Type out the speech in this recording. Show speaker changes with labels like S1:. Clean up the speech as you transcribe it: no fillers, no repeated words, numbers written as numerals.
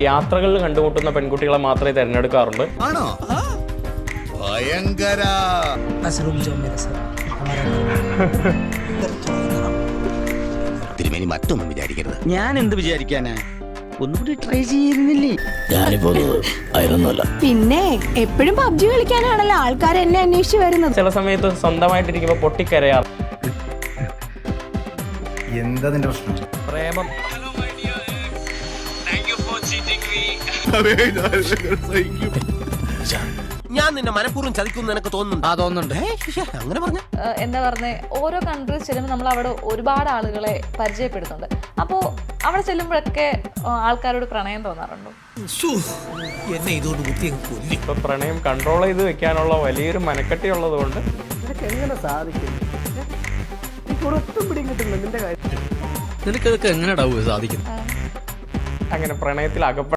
S1: യാത്രകളിൽ കണ്ടുമുട്ടുന്ന പെൺകുട്ടികളെ മാത്രമേ തിരഞ്ഞെടുക്കാറുള്ളൂ.
S2: ആണോ? ഭയങ്കര. തിരുമേനി മറ്റൊന്നും വിചാരിക്കരുത്.
S3: ഞാൻ എന്ത് വിചാരിക്കാനാ? ഒന്നുകൂടി ട്രൈ ചെയ്യുന്നില്ലേ?
S4: ഞാനിപ്പോ അതിനൊന്നുമല്ല.
S5: പിന്നെ എപ്പോഴും പബ്ജി കളിക്കാനാണല്ലോ ആൾക്കാർ എന്നെ അന്വേഷിച്ച് വരുന്നത്.
S1: ചില സമയത്ത് സ്വന്തമായിട്ടിരിക്കുമ്പോൾ പൊട്ടിക്കരയാറ്.
S6: എന്താ നിന്റെ പ്രശ്നം?
S1: പ്രേമം
S3: ഞാൻ നിന്നെ മനഃപൂർവ്വം ചതിക്കുന്നു എനിക്ക് തോന്നുന്നു. തോന്നുന്നുണ്ട്. അങ്ങനെ പറഞ്ഞ
S7: എന്താ പറഞ്ഞ ഓരോ കൺട്രീസ് ചെല്ലുമ്പോൾ നമ്മൾ അവിടെ ഒരുപാട് ആളുകളെ പരിചയപ്പെടുന്നുണ്ട്. അപ്പോൾ അവിടെ ചെല്ലുമ്പോഴൊക്കെ ആൾക്കാരോട് പ്രണയം തോന്നാറുണ്ടോ?
S3: എന്നെ ഇതുകൊണ്ട് കുത്തി
S1: ഇപ്പൊ പ്രണയം കൺട്രോൾ ചെയ്ത് വെക്കാനുള്ള വലിയൊരു മനക്കെട്ടി ഉള്ളത് കൊണ്ട്
S3: എങ്ങനെ സാധിക്കും?
S4: നിനക്കതൊക്കെ എങ്ങനെയാ സാധിക്കുന്നത്?
S1: അങ്ങനെ പ്രണയത്തിൽ